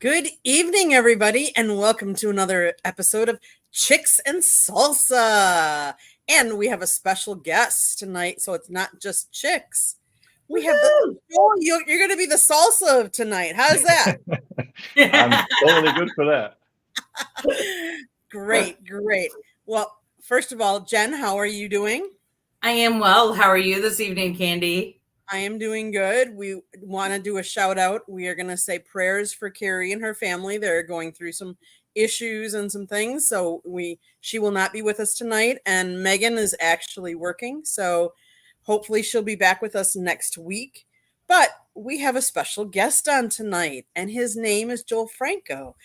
Good evening, everybody, and welcome to another episode of Chicks and Salsa. And we have a special guest tonight, so it's not just chicks. We have you're going to be the salsa of tonight. How's that? I'm totally good for that. Great. Well, first of all, Jen, how are you doing? I am well. How are you this evening, Candy? I am doing good. We want to do a shout out. We are going to say prayers for Carrie and her family. They're going through some issues and some things. So she will not be with us tonight. And Megan is actually working. So hopefully she'll be back with us next week. But we have a special guest on tonight, and his name is Joel Franko.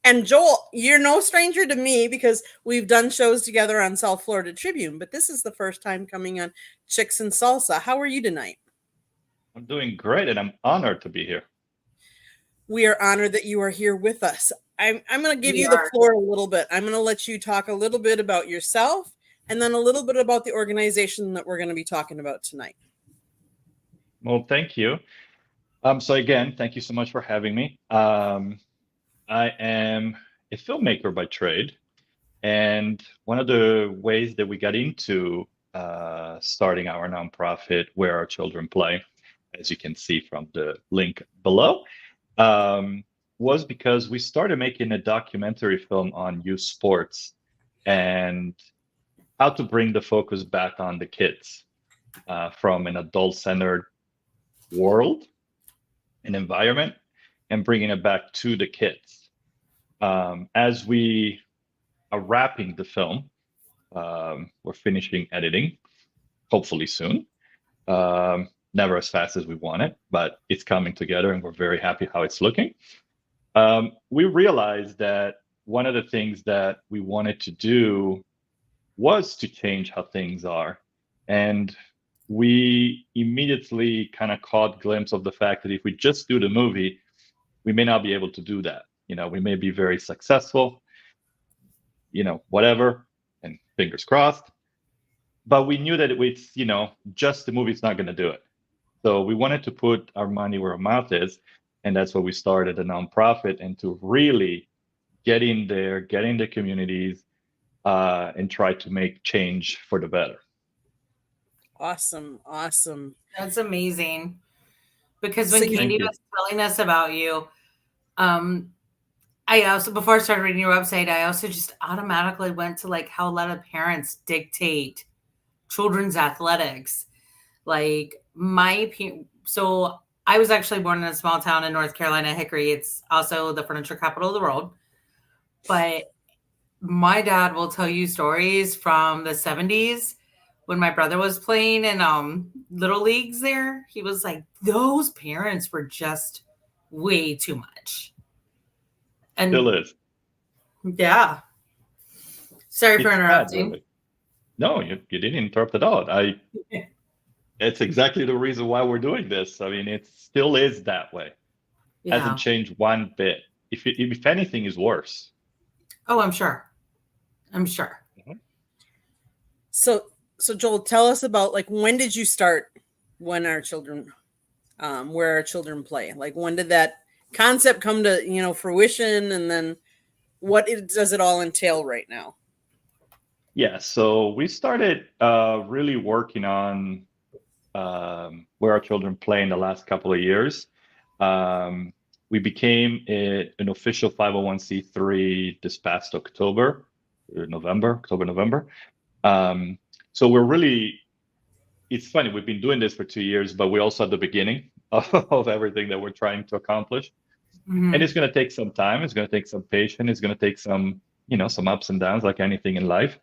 And Joel, you're no stranger to me because we've done shows together on South Florida Tribune, but this is the first time coming on Chicks and Salsa. How are you tonight? I'm doing great, and I'm honored to be here. We are honored that you are here with us. I'm going to give you the floor a little bit. I'm going to let you talk a little bit about yourself and then a little bit about the organization that we're going to be talking about tonight. Well, thank you. So again, thank you so much for having me. I am a filmmaker by trade, and one of the ways that we got into starting our nonprofit, Where Our Children Play, as you can see from the link below, was because we started making a documentary film on youth sports and how to bring the focus back on the kids from an adult-centered world and environment and bringing it back to the kids. As we are wrapping the film, we're finishing editing, hopefully soon. Never as fast as we want it, but it's coming together and we're very happy how it's looking. We realized that one of the things that we wanted to do was to change how things are. And we immediately kind of caught glimpse of the fact that if we just do the movie, we may not be able to do that. We may be very successful, whatever, and fingers crossed. But we knew that it's, just the movie's not going to do it. So we wanted to put our money where our mouth is. And that's why we started a nonprofit, and to really get in there, get in the communities, and try to make change for the better. Awesome. That's amazing. Because when Candy was telling us about you, I also, before I started reading your website, I also just automatically went to how a lot of parents dictate children's athletics. So I was actually born in a small town in North Carolina, Hickory. It's also the furniture capital of the world. But my dad will tell you stories from the 70s when my brother was playing in little leagues there. He was like, those parents were just way too much. And still is. Yeah. Sorry for interrupting. Sad, really. No, you didn't interrupt at all. It's exactly the reason why we're doing this. I mean, it still is that way. Yeah. Hasn't changed one bit. If anything, is worse. Oh, I'm sure. Mm-hmm. So Joel, tell us about when did you start Where Our Children Play? When did that concept come to fruition, and then does it all entail right now? Yeah, so we started really working on Where Our Children Play in the last couple of years. We became an official 501c3 this past October, November. So we're really, it's funny, we've been doing this for 2 years, but we're also at the beginning of everything that we're trying to accomplish. Mm-hmm. And it's going to take some time. It's going to take some patience. It's going to take some ups and downs, like anything in life.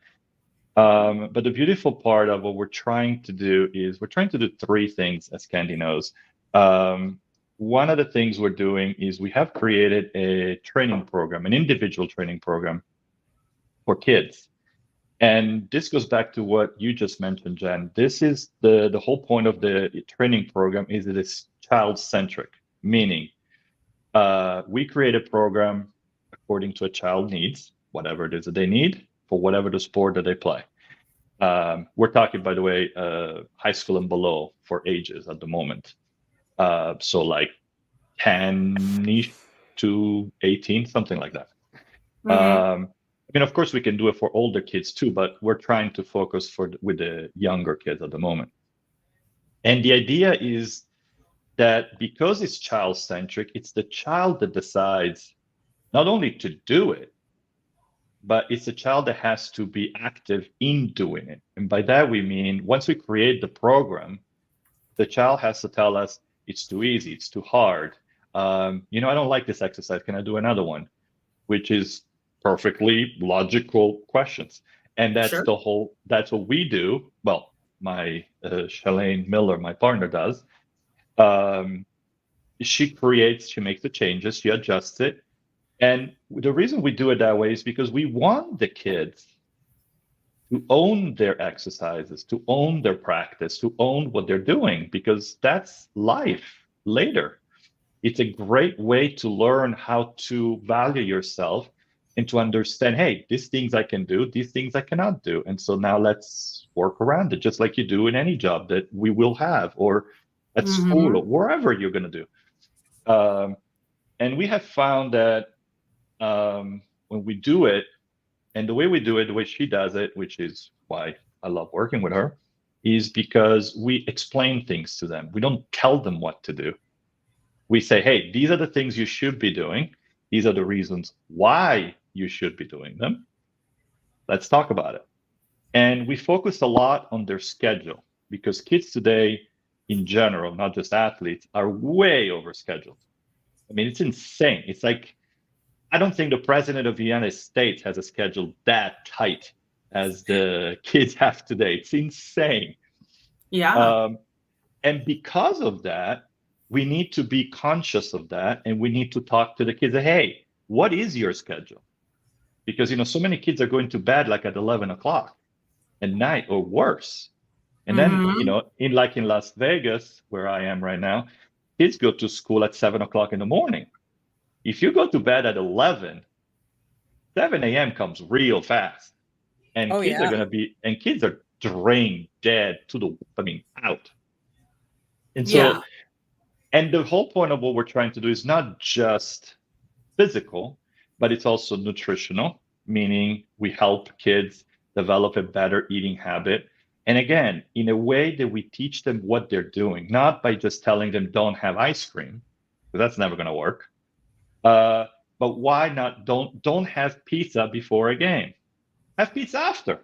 But the beautiful part of what we're trying to do is we're trying to do three things, as Candy knows. One of the things we're doing is we have created a training program, an individual training program for kids. And this goes back to what you just mentioned, Jen. This is the whole point of the training program is it is child-centric, meaning we create a program according to a child needs, whatever it is that they need, for whatever the sport that they play. We're talking, by the way, high school and below for ages at the moment. So 10-ish to 18, something like that. Mhm. I mean, of course, we can do it for older kids too, but we're trying to focus with the younger kids at the moment. And the idea is that because it's child-centric, it's the child that decides not only to do it, but it's a child that has to be active in doing it. And by that, we mean once we create the program, the child has to tell us it's too easy, it's too hard. I don't like this exercise. Can I do another one? Which is perfectly logical questions. And that's Sure. that's what we do. Well, my Shalane Miller, my partner, does. She makes the changes, she adjusts it. And the reason we do it that way is because we want the kids to own their exercises, to own their practice, to own what they're doing, because that's life later. It's a great way to learn how to value yourself and to understand, hey, these things I can do, these things I cannot do. And so now let's work around it, just like you do in any job that we will have, or at school, or wherever you're going to do. And we have found that when we do it, and the way we do it, the way she does it, which is why I love working with her, is because we explain things to them. We don't tell them what to do. We say, hey, these are the things you should be doing. These are the reasons why you should be doing them. Let's talk about it. And we focus a lot on their schedule, because kids today, in general, not just athletes, are way overscheduled. I mean, it's insane. It's like, I don't think the president of the United States has a schedule that tight as the kids have today. It's insane. Yeah. And because of that, we need to be conscious of that, and we need to talk to the kids. Hey, what is your schedule? Because so many kids are going to bed like at 11 o'clock at night or worse. And then in Las Vegas, where I am right now, kids go to school at 7 o'clock in the morning. If you go to bed at 11, 7 a.m. comes real fast. And kids are kids are drained, dead out. And so, and the whole point of what we're trying to do is not just physical, but it's also nutritional, meaning we help kids develop a better eating habit. And again, in a way that we teach them what they're doing, not by just telling them don't have ice cream, because that's never going to work. But why not don't have pizza before a game? Have pizza after,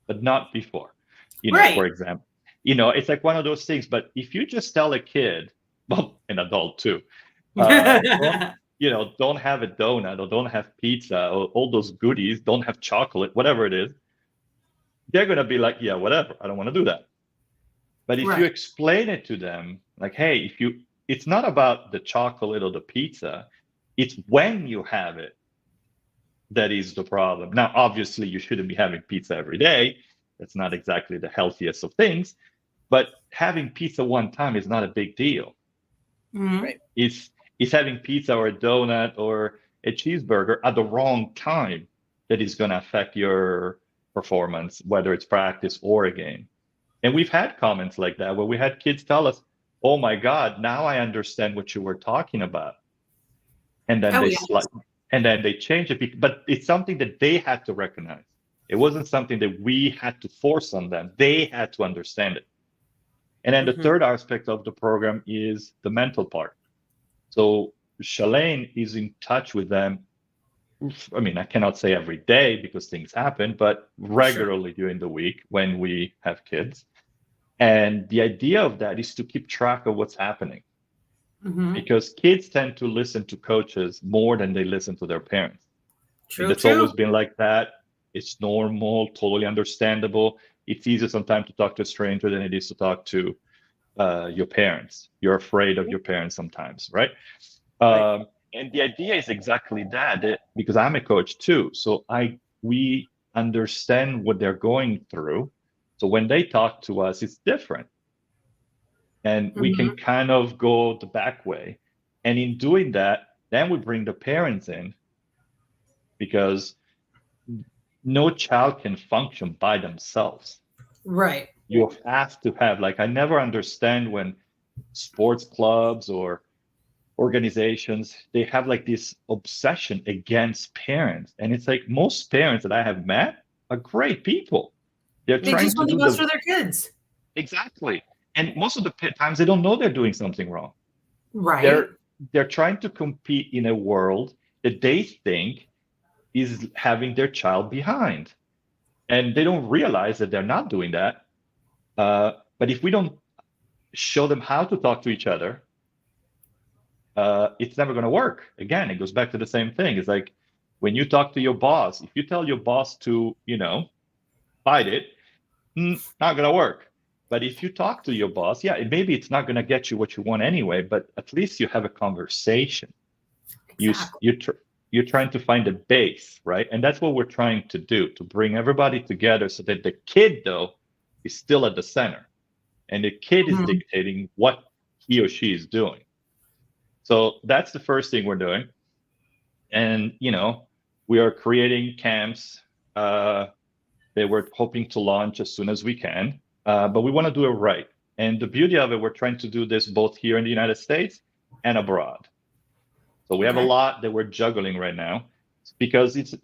but not before. For example, it's like one of those things. But if you just tell a kid, well, an adult too, don't have a donut, or don't have pizza, or all those goodies, don't have chocolate, whatever it is, they're going to be like, yeah, whatever, I don't want to do that. But if you explain it to them, like, hey, it's not about the chocolate or the pizza, it's when you have it that is the problem. Now, obviously, you shouldn't be having pizza every day. That's not exactly the healthiest of things. But having pizza one time is not a big deal. Right. It's having pizza or a donut or a cheeseburger at the wrong time that is going to affect your performance, whether it's practice or a game. And we've had comments like that where we had kids tell us, oh my God, now I understand what you were talking about. And then they change it, but it's something that they had to recognize. It wasn't something that we had to force on them. They had to understand it. And then the third aspect of the program is the mental part. So Shalane is in touch with them. I mean, I cannot say every day because things happen, but regularly during the week when we have kids. And the idea of that is to keep track of what's happening. Because kids tend to listen to coaches more than they listen to their parents. It's always been like that. It's normal, totally understandable. It's easier sometimes to talk to a stranger than it is to talk to your parents. You're afraid of your parents sometimes, right? And the idea is exactly that, because I'm a coach too. So we understand what they're going through. So when they talk to us, it's different. And we can kind of go the back way. And in doing that, then we bring the parents in, because no child can function by themselves. Right. You have to have, I never understand when sports clubs or organizations, they have like this obsession against parents. And it's like most parents that I have met are great people. They're They trying just to want the do best for their kids. exactly. And most of the times they don't know they're doing something wrong. Right. They're trying to compete in a world that they think is having their child behind. And they don't realize that they're not doing that. But if we don't show them how to talk to each other, it's never going to work. Again, it goes back to the same thing. It's like when you talk to your boss, if you tell your boss to, fight it, not going to work. But if you talk to your boss, yeah, maybe it's not going to get you what you want anyway, but at least you have a conversation. Exactly. You're trying to find a base, right? And that's what we're trying to do, to bring everybody together so that the kid, though, is still at the center. And the kid is dictating what he or she is doing. So that's the first thing we're doing. And, we are creating camps that we're hoping to launch as soon as we can. But we want to do it right. And the beauty of it, we're trying to do this both here in the United States and abroad. So we have a lot that we're juggling right now because it's,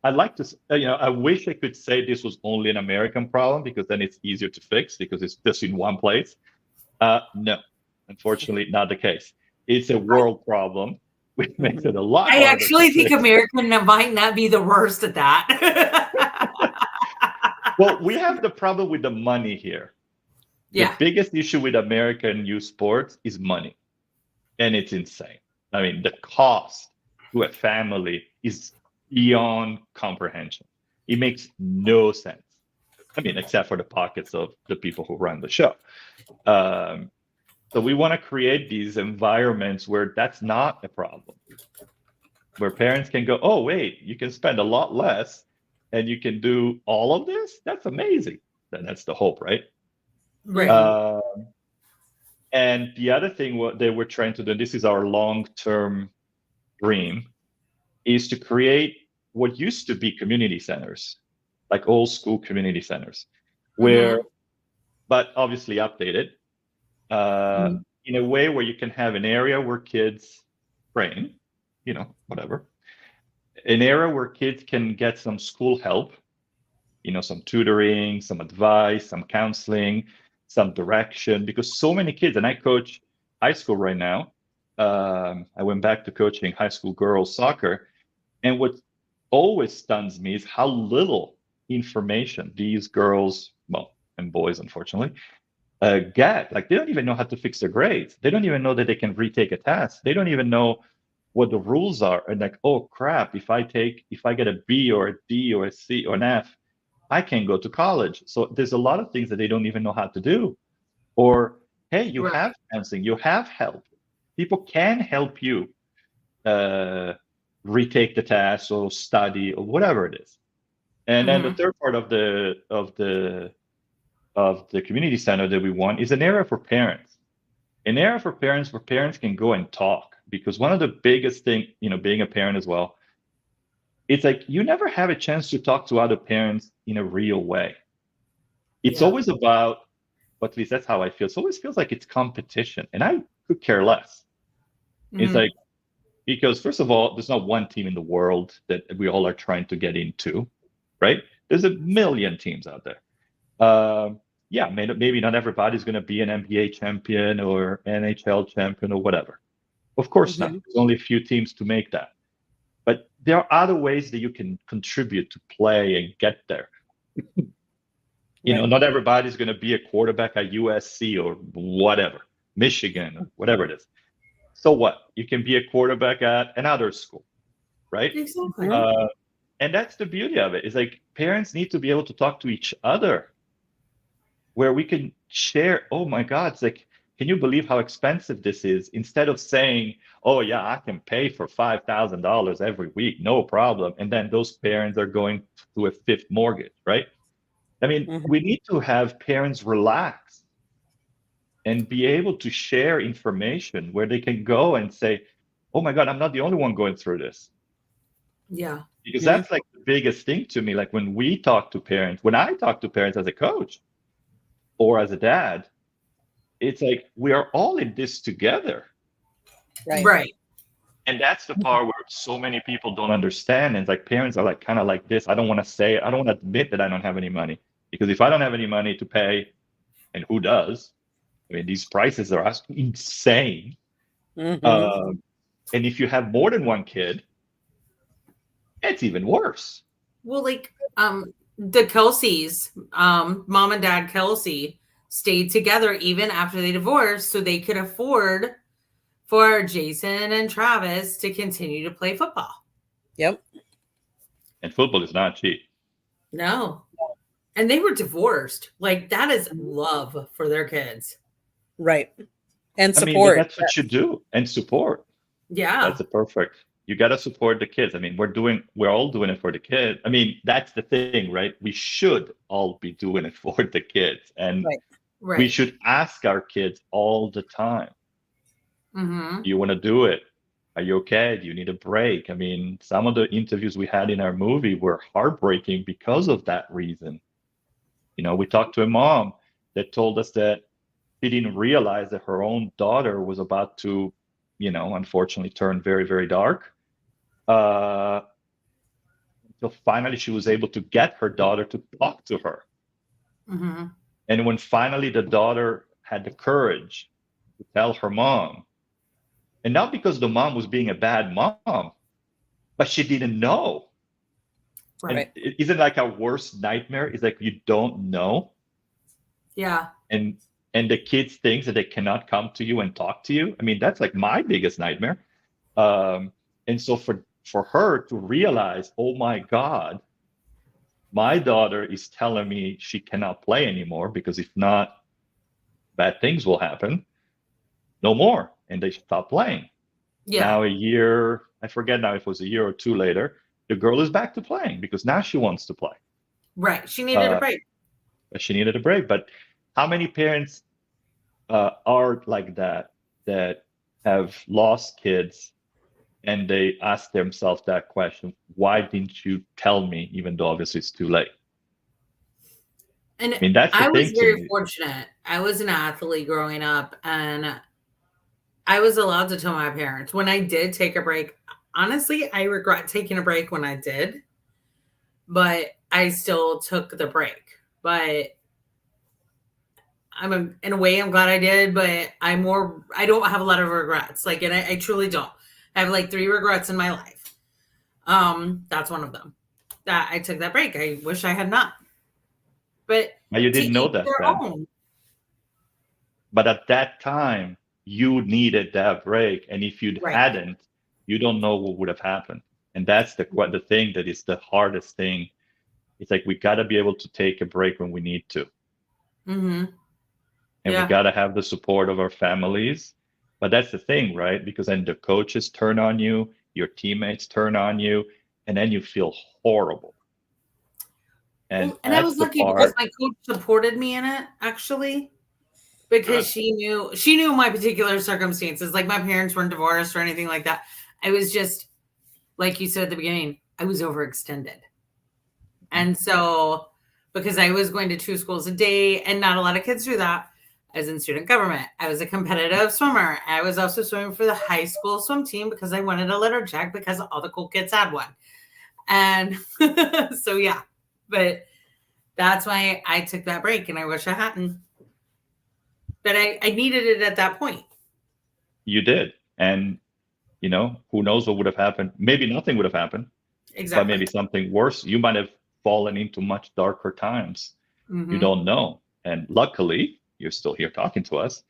I'd like to, I wish I could say this was only an American problem because then it's easier to fix because it's just in one place. No, unfortunately, not the case. It's a world problem, which makes it a lot harder. I actually think American might not be the worst at that. Well, we have the problem with the money here. Yeah. The biggest issue with American youth sports is money. And it's insane. I mean, the cost to a family is beyond comprehension. It makes no sense. I mean, except for the pockets of the people who run the show. So we want to create these environments where that's not a problem. Where parents can go, oh, wait, you can spend a lot less and you can do all of this? That's amazing. Then that's the hope, right? Right. And the other thing that we're trying to do, and this is our long-term dream, is to create what used to be community centers, like old school community centers, where, but obviously updated, in a way where you can have an area where kids train, whatever, an area where kids can get some school help, some tutoring, some advice, some counseling, some direction, because so many kids, and I coach high school right now. I went back to coaching high school girls soccer. And what always stuns me is how little information these girls, and boys, unfortunately, get. Like, they don't even know how to fix their grades. They don't even know that they can retake a test. They don't even know what the rules are. And like, oh crap, if I get a B or a D or a C or an F, I can't go to college. So there's a lot of things that they don't even know how to do. Or, hey, you have counseling, you have help. People can help you retake the test or study or whatever it is. And then the third part of the community center that we want is an area for parents. An area for parents where parents can go and talk. Because one of the biggest things, being a parent as well, it's like you never have a chance to talk to other parents in a real way. It's always about, at least that's how I feel. It always feels like it's competition, and I could care less. It's like, because first of all, there's not one team in the world that we all are trying to get into, right? There's a million teams out there. Maybe not everybody's going to be an NBA champion or NHL champion or whatever. Of course not. There's only a few teams to make that. But there are other ways that you can contribute to play and get there. Not everybody's going to be a quarterback at USC or whatever, Michigan, or whatever it is. So what? You can be a quarterback at another school, right? Exactly. And that's the beauty of it. It's like parents need to be able to talk to each other where we can share, oh my God, it's like, can you believe how expensive this is? Instead of saying, oh yeah, I can pay for $5,000 every week, no problem. And then those parents are going to a fifth mortgage, right? I mean, we need to have parents relax and be able to share information where they can go and say, oh my God, I'm not the only one going through this. Yeah. Because that's like the biggest thing to me. Like when I talk to parents as a coach or as a dad, it's like we are all in this together. Right. And that's the part where so many people don't understand. And it's like parents are like kind of like this. I don't want to say, I don't want to admit that I don't have any money, because if I don't have any money to pay, and who does? I mean, these prices are insane. Mhm. And if you have more than one kid, it's even worse. Well, like the Kelseys, mom and dad Kelsey stayed together even after they divorced so they could afford for Jason and Travis to continue to play football. Yep. And football is not cheap. No. And they were divorced. Like, that is love for their kids. Right. And I mean, support. that's what you do, and support. Yeah. That's a perfect. You got to support the kids. I mean, we're all doing it for the kids. I mean, that's the thing, right? We should all be doing it for the kids, and Right. we should ask our kids all the time. Mm-hmm. Do you want to do it? Are you okay? Do you need a break? I mean, some of the interviews we had in our movie were heartbreaking because of that reason. You know, we talked to a mom that told us that she didn't realize that her own daughter was about to, you know, unfortunately turn very, very dark. Until finally she was able to get her daughter to talk to her. Mm-hmm. And when finally the daughter had the courage to tell her mom, and not because the mom was being a bad mom, but she didn't know. Right. And isn't like our worst nightmare is like you don't know, Yeah. and the kids think that they cannot come to you and talk to you. I mean, that's like my biggest nightmare. And so for her to realize, oh my God, my daughter is telling me she cannot play anymore, because if not, bad things will happen. No more. And they stop playing. Yeah. Now a year, I forget now if it was a year or two later, the girl is back to playing because now she wants to play. Right. She needed a break. She needed a break. But how many parents are like that have lost kids, and they ask themselves that question: why didn't you tell me, even though obviously it's too late? And I mean, that's the I was thing to very me. fortunate. I was an athlete growing up, and I was allowed to tell my parents when I did take a break. Honestly, I regret taking a break when I did, but I still took the break. But in a way, I'm glad I did, but I don't have a lot of regrets. Like, and I truly don't. I have like 3 regrets in my life. That's one of them. That I took that break. I wish I had not. But You to didn't know each that their then. own. But at that time, you needed that break, and if you Right. hadn't, you don't know what would have happened. And that's the thing that is the hardest thing. It's like we got to be able to take a break when we need to. Mm-hmm. And we got to have the support of our families. But that's the thing, right? Because then the coaches turn on you, your teammates turn on you, and then you feel horrible. And I was lucky because my coach supported me in it, actually, because she knew my particular circumstances. Like, my parents weren't divorced or anything like that. I was just, like you said at the beginning, I was overextended. And so, because I was going to 2 schools a day, and not a lot of kids do that. I was in student government. I was a competitive swimmer. I was also swimming for the high school swim team because I wanted a litter check because all the cool kids had one. And so, yeah, but that's why I took that break, and I wish I hadn't. But I needed it at that point. You did. And, you know, who knows what would have happened? Maybe nothing would have happened. Exactly. But maybe something worse. You might have fallen into much darker times. Mm-hmm. You don't know. And luckily, you're still here talking to us.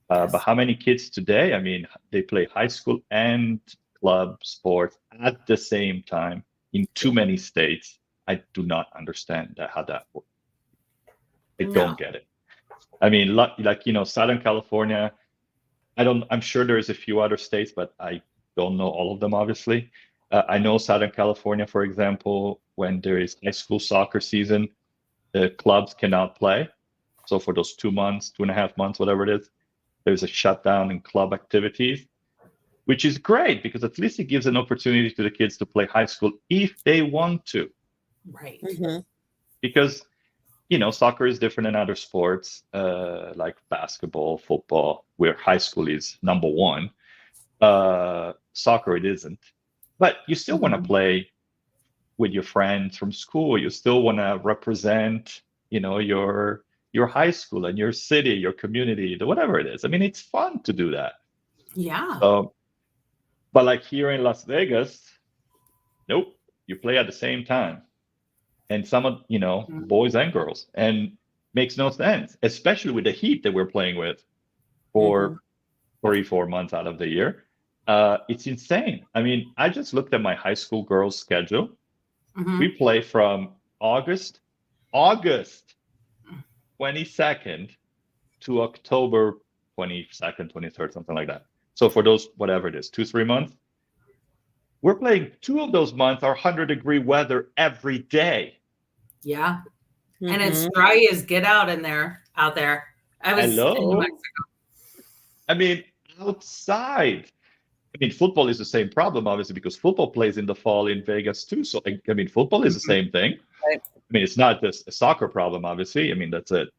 Yes. But how many kids today, I mean, they play high school and club sports at the same time in too many states. I do not understand how that works. I don't get it. I mean, like, you know, Southern California, I'm sure there's a few other states, but I don't know all of them, obviously. I know Southern California, for example, when there is high school soccer season, the clubs cannot play. So for those 2 months, 2.5 months, whatever it is, there's a shutdown in club activities, which is great because at least it gives an opportunity to the kids to play high school if they want to. Right. Mm-hmm. Because, you know, soccer is different than other sports like basketball, football, where high school is number one. Soccer, it isn't. But you still want to Mhm. play with your friends from school. You still want to represent, your high school and your city, your community, whatever it is. I mean, it's fun to do that. Yeah. But like here in Las Vegas, nope, you play at the same time. And some of, Mhm. boys and girls, and makes no sense, especially with the heat that we're playing with Mhm. for 3-4 months out of the year. It's insane. I mean, I just looked at my high school girls' schedule. We Mhm. play from August 22nd to October 22nd, 23rd, something like that. So for those, whatever it is, 2-3 months, we're playing 2 of those months are 100-degree weather every day. Yeah. And it's Mhm. dry as get out out there. I was in New Hello? Mexico. I mean, outside. I mean, football is the same problem, obviously, because football plays in the fall in Vegas too. So, I mean, football is the Mhm. same thing. Right. I mean, it's not just a soccer problem, obviously. I mean, that's it.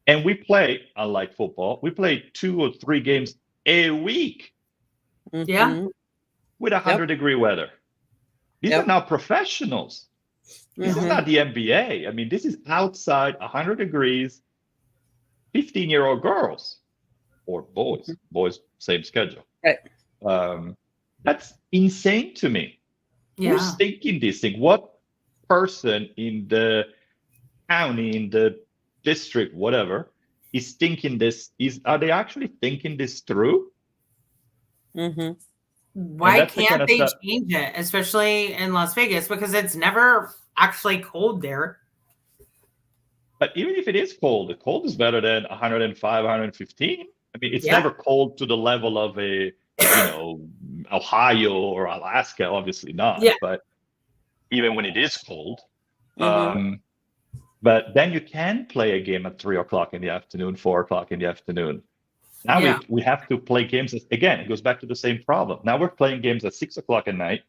And we play, unlike football, we play 2 or 3 games a week Yeah. Mhm. with Yep. 100-degree weather. These are Yep. not professionals. This is No. Mhm. not the NBA. I mean, this is outside 100 degrees, 15-year-old girls or boys. Mhm. Boys, same schedule. Right. Um, that's insane to me. Who's Yeah. thinking this thing? What person in the county, in the district, whatever, is thinking this? Are they actually thinking this through? Mhm. And Why that's the kind can't of they stuff. change it, especially in Las Vegas? Because it's never actually cold there. But even if it is cold, the cold is better than 105, 115. I mean, it's Yeah. never cold to the level of you know, Ohio or Alaska, obviously not. Yeah. But even when it is cold, Mhm. um, but then you can play a game at 3 o'clock in the afternoon, 4 o'clock in the afternoon. Now Yeah. we have to play games. Again, it goes back to the same problem. Now we're playing games at 6 o'clock at night.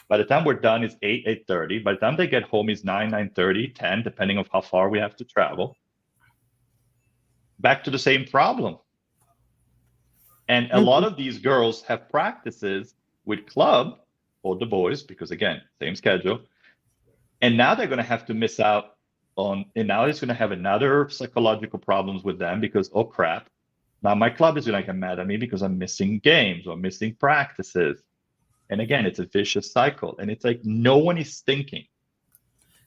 By the time we're done, it's 8:30. By the time they get home, it's 9:30, 10, depending on how far we have to travel. Back to the same problem. And a lot Mhm. of these girls have practices with club or the boys, because again, same schedule. And now they're going to have to miss out on, and now it's going to have another psychological problems with them because, oh crap, now my club is going to get mad at me because I'm missing games or missing practices. And again, it's a vicious cycle. And it's like no one is thinking.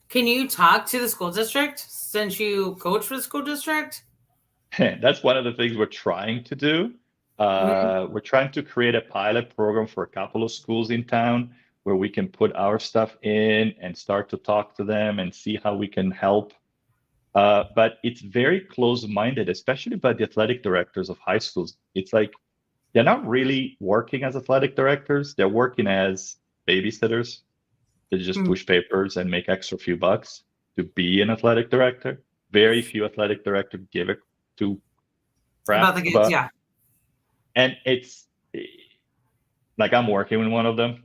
Can you talk to the school district since you coach for the school district? That's one of the things we're trying to do. Mhm. We're trying to create a pilot program for a couple of schools in town where we can put our stuff in and start to talk to them and see how we can help. But it's very close-minded, especially by the athletic directors of high schools. It's like they're not really working as athletic directors. They're working as babysitters. They just Mm. push papers and make extra few bucks to be an athletic director. Very few athletic directors give it to About crap the kids, about. yeah. And it's like I'm working with one of them.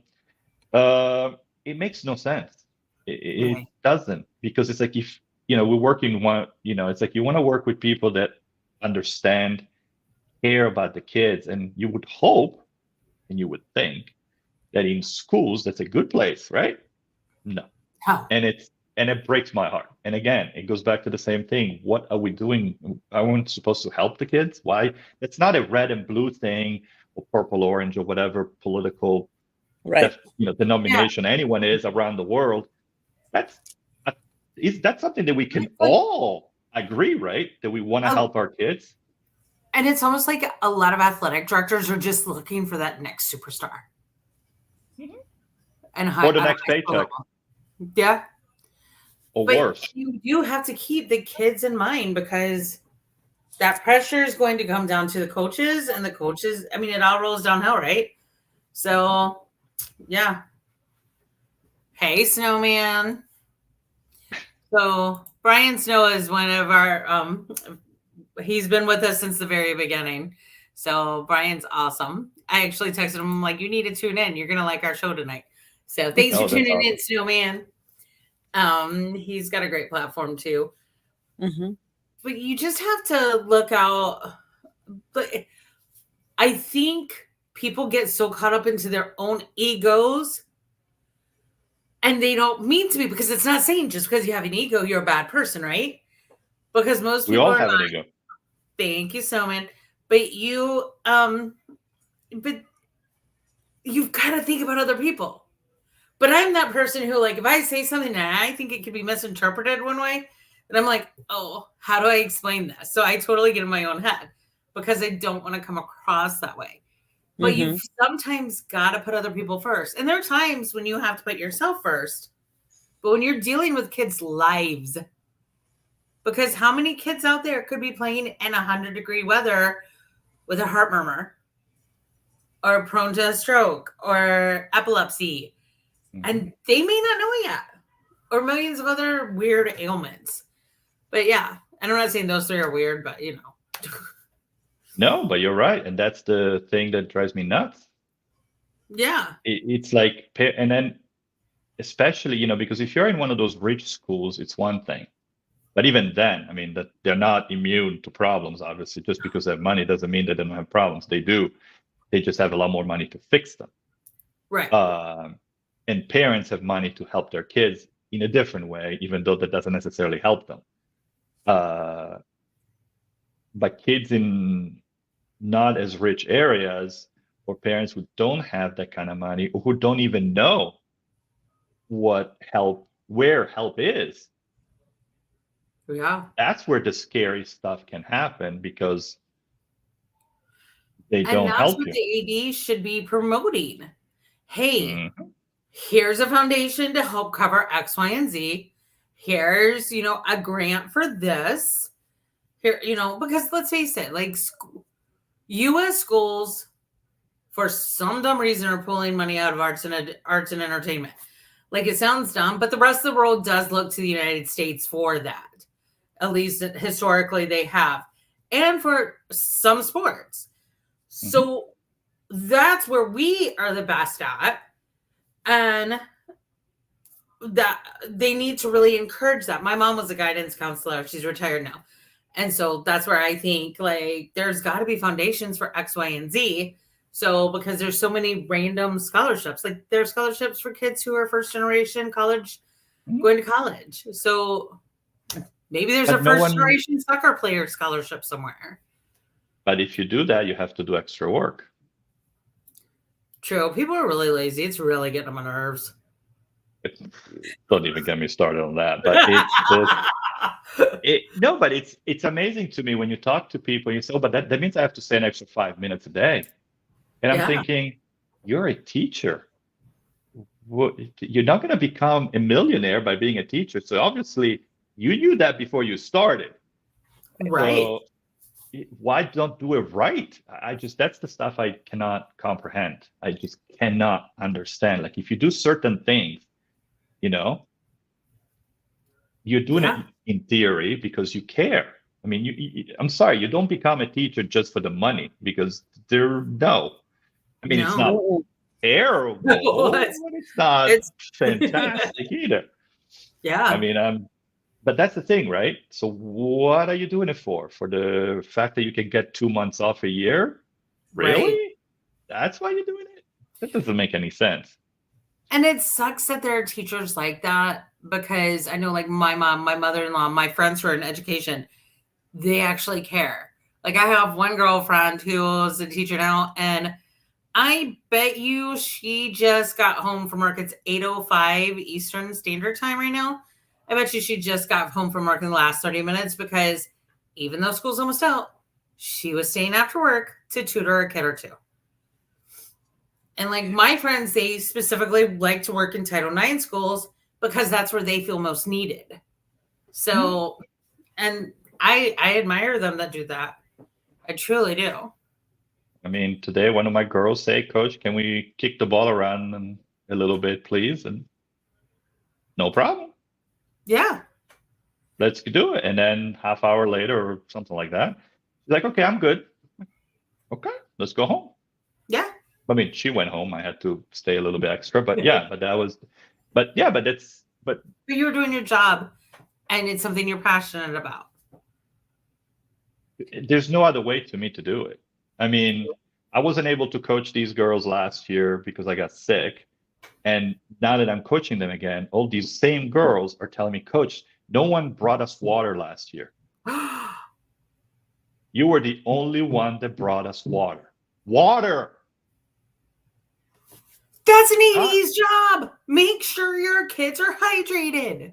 It makes no sense. It Right. doesn't, because it's like if we're working one, it's like you want to work with people that understand, care about the kids, and you would hope and you would think that in schools that's a good place, right? No, How? and it breaks my heart. And again, it goes back to the same thing. What are we doing? Are we supposed to help the kids? Why? It's not a red and blue thing or purple, orange, or whatever political Right. Yeah. denomination anyone is around the world. That's is that something that we can It's like, all agree, right? That we want to help our kids. and it's almost like a lot of athletic directors are just looking for that next superstar Mhm. and Or the at a next high school paycheck, level. Yeah. or But worse. you do have to keep the kids in mind because that pressure is going to come down to the coaches, and the coaches, I mean, it all rolls downhill, right? So, yeah. Hey, Snowman. So, Brian Snow is one of our, he's been with us since the very beginning. So, Brian's awesome. I actually texted him, like, you need to tune in. You're going to like our show tonight. So, thanks for Oh, that's tuning in, awesome. Snowman. He's got a great platform too. Mhm. But you just have to look out. But I think people get so caught up into their own egos, and they don't mean to be, because it's not saying just because you have an ego, you're a bad person, right? Because most We people all are have an not. ego. Thank you, Soman. But but you've got to think about other people. But I'm that person who, like, if I say something and I think it could be misinterpreted one way, and I'm like, oh, how do I explain this? So I totally get in my own head because I don't want to come across that way. But you've sometimes got to put other people first. And there are times when you have to put yourself first. But when you're dealing with kids' lives, because how many kids out there could be playing in 100-degree weather with a heart murmur or prone to a stroke or epilepsy, and they may not know it yet, or millions of other weird ailments. But yeah, and I'm not saying those three are weird, but you know. No, but you're right. And that's the thing that drives me nuts. Yeah. It's like, and then especially, you know, because if you're in one of those rich schools, it's one thing. But even then, I mean, that they're not immune to problems, obviously. Just because they have money doesn't mean they don't have problems. They do. They just have a lot more money to fix them. Right. And parents have money to help their kids in a different way, even though that doesn't necessarily help them. But kids in not as rich areas, or parents who don't have that kind of money, or who don't even know where help is. Yeah. That's where the scary stuff can happen, because they don't help you. And that's what the AD should be promoting. Hey, here's a foundation to help cover X, Y, and Z. Here's, you know, a grant for this. Here, you know, because let's face it, like U.S. schools, for some dumb reason, are pulling money out of arts and entertainment. Like, it sounds dumb, but the rest of the world does look to the United States for that. At least historically they have. And for some sports. So that's where we are the best at. And that they need to really encourage that. My mom was a guidance counselor. She's retired now. And so that's where I think, like, there's got to be foundations for X, Y, and Z. So because there's so many random scholarships, like there's scholarships for kids who are first generation college, going to college. So maybe there's a first generation soccer player scholarship somewhere. But if you do that, you have to do extra work. True. People are really lazy. It's really getting on my nerves. Don't even get me started on that. But it's amazing to me when you talk to people and you say, oh, but that means I have to stay an extra 5 minutes a day. And I'm thinking, you're a teacher. You're not going to become a millionaire by being a teacher. So obviously you knew that before you started. Right. So why don't do it right? That's the stuff I cannot comprehend. I just cannot understand. Like, if you do certain things, you know, you're doing it in theory because you care. I mean, I'm sorry, you don't become a teacher just for the money, because I mean, it's not terrible, but it's not fantastic either. Yeah. I mean, but that's the thing, right? So what are you doing it for? For the fact that you can get 2 months off a year? Really? Right. That's why you're doing it? That doesn't make any sense. And it sucks that there are teachers like that, because I know, like, my mom, my mother-in-law, my friends who are in education, they actually care. Like, I have one girlfriend who's a teacher now, and I bet you she just got home from work. It's 8:05 Eastern Standard Time right now. I bet you she just got home from work in the last 30 minutes, because even though school's almost out, she was staying after work to tutor a kid or two. And like my friends, they specifically like to work in Title IX schools because that's where they feel most needed. So, and I admire them that do that. I truly do. I mean, today one of my girls say, Coach, can we kick the ball around a little bit, please? And no problem. Yeah. Let's do it. And then half hour later or something like that, she's like, okay, I'm good. Okay, let's go home. Yeah. I mean, she went home. I had to stay a little bit extra, but yeah, but you were doing your job and it's something you're passionate about. There's no other way to me to do it. I mean, I wasn't able to coach these girls last year because I got sick. And now that I'm coaching them again, all these same girls are telling me, Coach, no one brought us water last year. You were the only one that brought us water. Water! That's an ED's job. Make sure your kids are hydrated.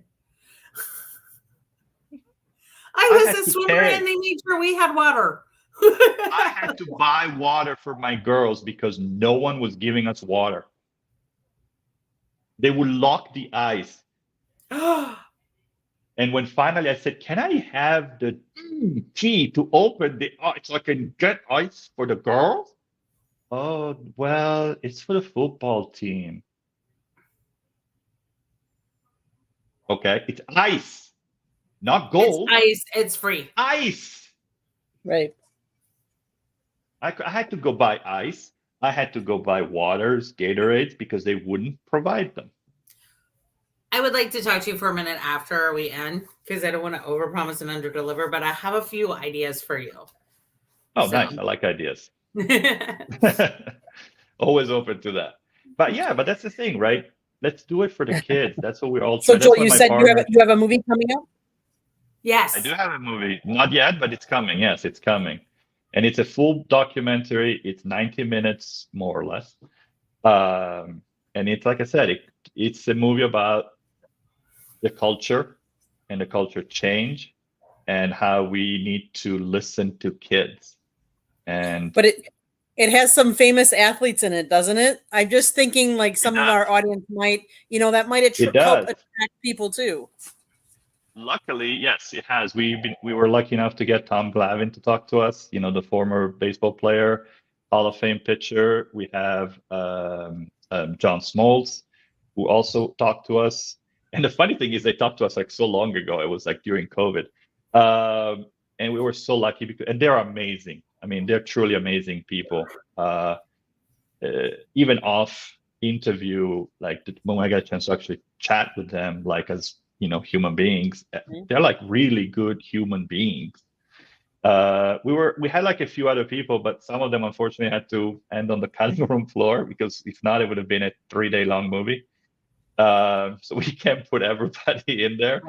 I was a swimmer and they made sure we had water. I had to buy water for my girls because no one was giving us water. They would lock the ice. And when finally I said, can I have the key to open the ice so I can get ice for the girls? Oh, well, it's for the football team. Okay, it's ice, not gold. It's ice, it's free. Ice. Right. I had to go buy ice. I had to go buy waters, Gatorades, because they wouldn't provide them. I would like to talk to you for a minute after we end, because I don't want to overpromise and underdeliver, but I have a few ideas for you. Oh, nice. I like ideas. Always open to that. But yeah, but that's the thing, right? Let's do it for the kids. That's what we're all So trying. Joel, you said you have a movie coming out? Yes. I do have a movie. Not yet, but it's coming. Yes, it's coming. And it's a full documentary. It's 90 minutes, more or less. And it's, like I said, it's a movie about the culture and the culture change and how we need to listen to kids. But it has some famous athletes in it, doesn't it? I'm just thinking like some of our audience might, that might help attract people too. Luckily, yes, it has. We were lucky enough to get Tom Glavine to talk to us, the former baseball player, Hall of Fame pitcher. We have John Smoltz, who also talked to us. And the funny thing is they talked to us like so long ago. It was like during COVID. And we were so lucky and they're amazing. I mean, they're truly amazing people. Even off interview, like when I got a chance to actually chat with them, like as human beings, they're like really good human beings. We had like a few other people, but some of them unfortunately had to end on the cutting room floor because if not, it would have been a 3-day long movie. So we can't put everybody in there.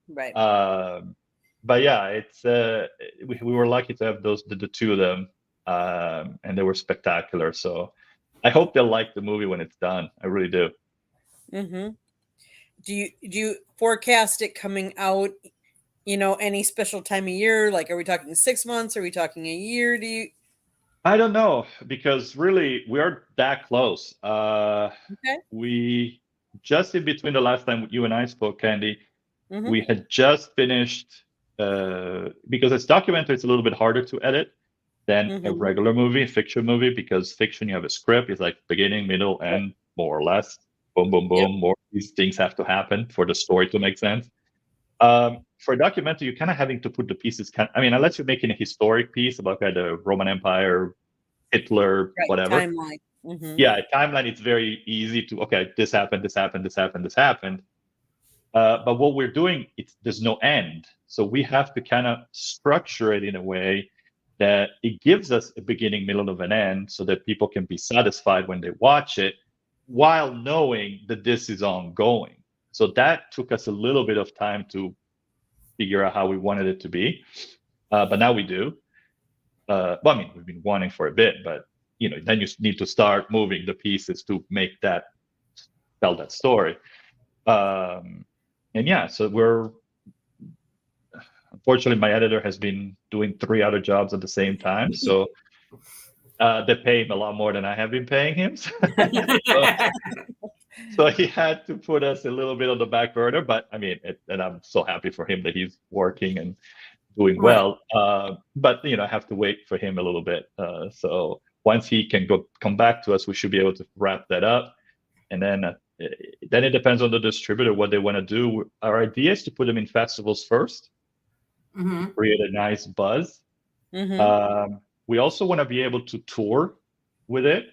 Right. But yeah, it's we were lucky to have the two of them, and they were spectacular. So I hope they'll like the movie when it's done. I really do. Mm-hmm. Do you forecast it coming out, any special time of year? Like, are we talking 6 months? Are we talking a year? I don't know, because really we are that close. Okay. We just in between the last time you and I spoke, Candy, Mm-hmm. we had just finished, because it's documentary, it's a little bit harder to edit than a regular movie, fiction movie, because fiction, you have a script, it's like beginning, middle, end, more or less. Boom, boom, boom. Yep. More these things have to happen for the story to make sense. For a documentary, you're kind of having to put the pieces. Unless you're making a historic piece about the Roman Empire, Hitler, whatever. Timeline. Mm-hmm. Yeah, a timeline. It's very easy to this happened, this happened, this happened, this happened. But what we're doing, there's no end, so we have to kind of structure it in a way that it gives us a beginning, middle, of an end, so that people can be satisfied when they watch it, while knowing that this is ongoing. So that took us a little bit of time to figure out how we wanted it to be. But now we do. We've been wanting for a bit, but then you need to start moving the pieces to make tell that story. So unfortunately, my editor has been doing 3 other jobs at the same time. So they pay him a lot more than I have been paying him. So he had to put us a little bit on the back burner, but and I'm so happy for him that he's working and doing well. But I have to wait for him a little bit. So once he can come back to us, we should be able to wrap that up. And then it depends on the distributor what they want to do. Our idea is to put them in festivals first, create a nice buzz. We also want to be able to tour with it.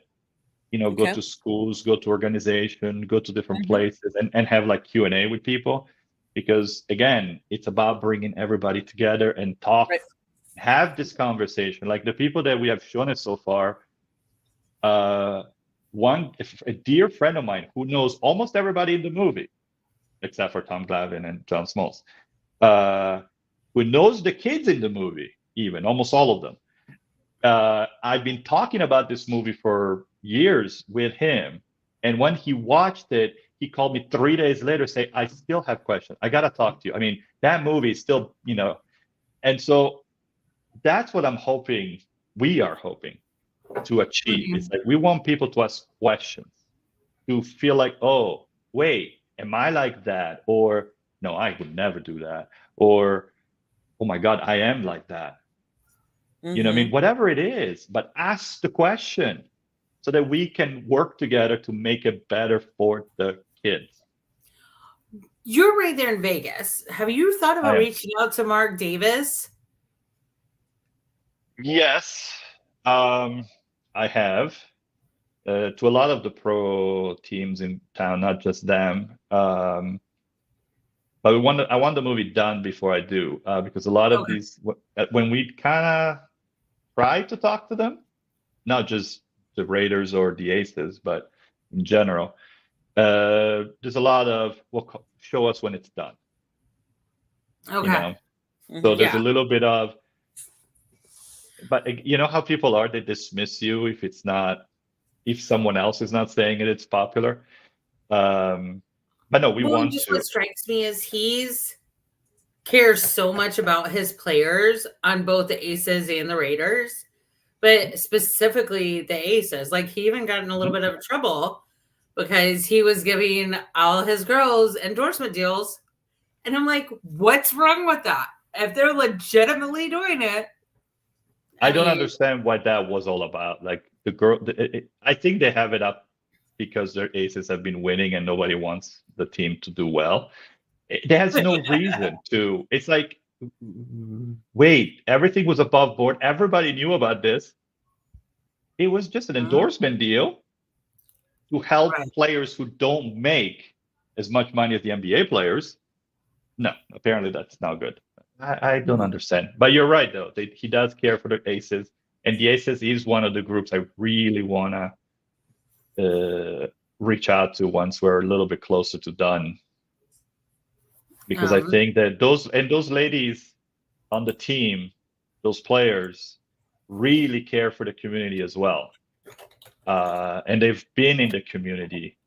Go to schools, go to organization, go to different places, and have like Q&A with people, because again, it's about bringing everybody together and talk, have this conversation. Like the people that we have shown it so far, a dear friend of mine who knows almost everybody in the movie, except for Tom Glavine and John Smalls, who knows the kids in the movie, even almost all of them. I've been talking about this movie for years with him, and when he watched it, he called me 3 days later, say, "I still have questions. I gotta talk to you." I mean, that movie is still, and so that's what I'm hoping. We are hoping to achieve. It's like we want people to ask questions, to feel like, oh, wait, am I like that? Or no, I would never do that. Or, oh my God, I am like that. You know what I mean? Whatever it is, but ask the question so that we can work together to make it better for the kids. You're right there in Vegas. Have you thought about reaching out to Mark Davis? Yes, I have. To a lot of the pro teams in town, not just them. But I want the movie done before I do, because a lot of these, when we kind of try to talk to them, not just the Raiders or the Aces, but in general, there's a lot of, well, show us when it's done. Okay. So there's a little bit of, but you know how people are, they dismiss you if someone else is not saying it, it's popular. But no, we want to. What strikes me is he's cares so much about his players on both the Aces and the Raiders, but specifically the Aces. Like, he even got in a little bit of trouble because he was giving all his girls endorsement deals. And I'm like, what's wrong with that? If they're legitimately doing it. I don't understand what that was all about. Like, the girl, I think they have it up because their Aces have been winning and nobody wants the team to do well. There has no reason to. It's like, wait, everything was above board. Everybody knew about this. It was just an endorsement deal to help players who don't make as much money as the NBA players. No, apparently that's not good. I don't understand. But you're right, though. He does care for the Aces. And the Aces is one of the groups I really want to reach out to once we're a little bit closer to done. Because I think that those ladies on the team, those players, really care for the community as well. And they've been in the community.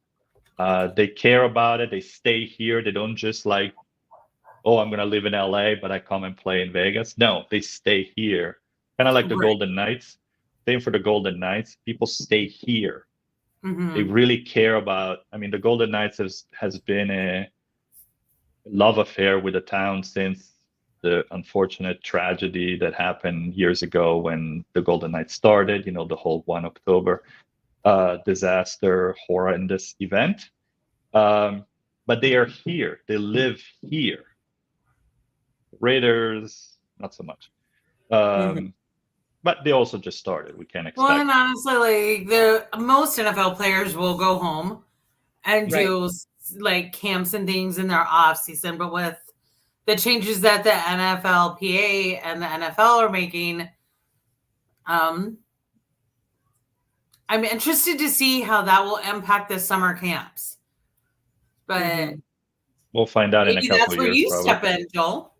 They care about it. They stay here. They don't just like, oh, I'm going to live in LA, but I come and play in Vegas. No, they stay here. Kind of like the Golden Knights. Same for the Golden Knights. People stay here. They really care about, I mean, the Golden Knights has been a love affair with the town since the unfortunate tragedy that happened years ago when the Golden Knights started, the whole 1 October disaster, horrendous event. But they are here. They live here. Raiders, not so much. But they also just started. We can't expect. Well, and honestly, like most NFL players will go home and do like camps and things in their off season, but with the changes that the NFLPA and the NFL are making, I'm interested to see how that will impact the summer camps. But we'll find out in a couple of years. That's where you step in, Joel.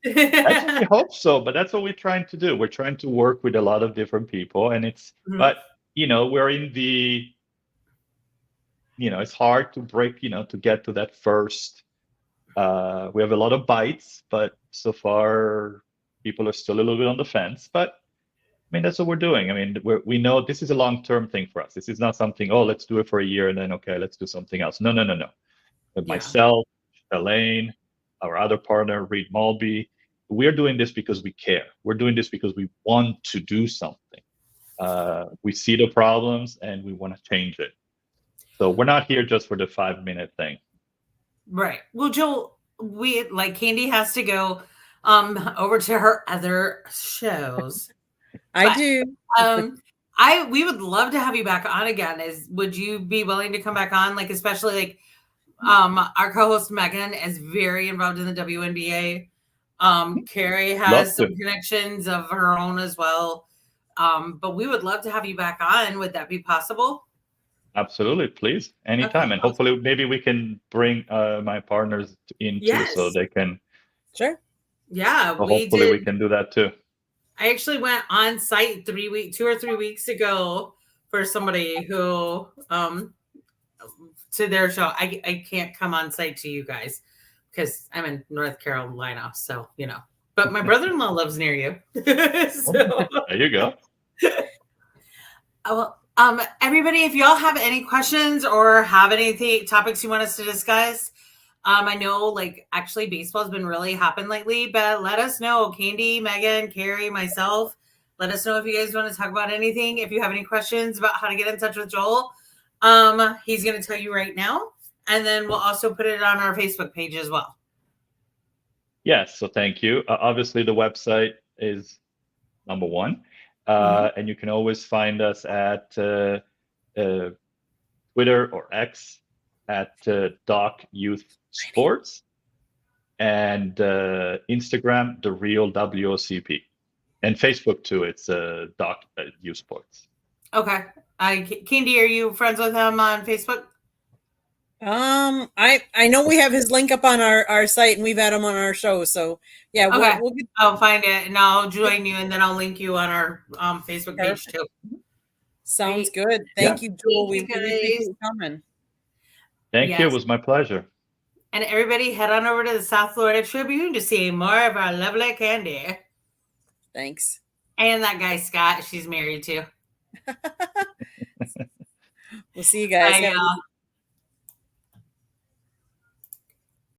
That's what we hope so, but that's what we're trying to do. We're trying to work with a lot of different people, and but we're in the, it's hard to break, to get to that first. We have a lot of bites, but so far people are still a little bit on the fence. But I mean, that's what we're doing. I mean, we know this is a long-term thing for us. This is not something, oh, let's do it for a year and then, okay, let's do something else. No. With myself, Elaine, our other partner, Reed Mulby, we're doing this because we care. We're doing this because we want to do something. We see the problems and we want to change it. So we're not here just for the 5-minute thing. Right. Well, Joel, Candy has to go over to her other shows. Do. We would love to have you back on again. Would you be willing to come back on? Like, especially our co-host Megan is very involved in the WNBA. Carrie has some connections of her own as well. But we would love to have you back on. Would that be possible? Absolutely, please, anytime. Okay, And hopefully, maybe we can bring my partners in too, so Yes. they can. Sure. Yeah, So we hopefully, did. we can do that too. I actually went on site 2 or 3 weeks ago for somebody who to their show. I can't come on site to you guys because I'm in North Carolina, so you know. But my brother-in-law lives near you. So There you go. well, everybody, if y'all have any questions or have anything topics you want us to discuss, I know like actually baseball's been really hopping lately, but let us know. Candy, Megan, Carrie, myself. Let us know if you guys want to talk about anything. If you have any questions about how to get in touch with Joel, he's going to tell you right now. And then we'll also put it on our Facebook page as well. Yes, so thank you. Obviously, the website is number one. And you can always find us at Twitter or X at Doc Youth Sports, and Instagram, The Real WOCP, and Facebook too. It's Doc Youth Sports. Okay. Candy, are you friends with him on Facebook? I know we have his link up on our site, and we've had him on our show. So yeah, Okay. we'll get. I'll find it and I'll join you, and then I'll link you on our Facebook page too. Sounds good. Thank you, Joel. Thank you, We really appreciate guys. you coming. Thank you. It was my pleasure. And everybody head on over to the South Florida Tribune to see more of our lovely Candy. Thanks. And that guy, Scott, she's married to. We'll see you guys. Bye, y'all.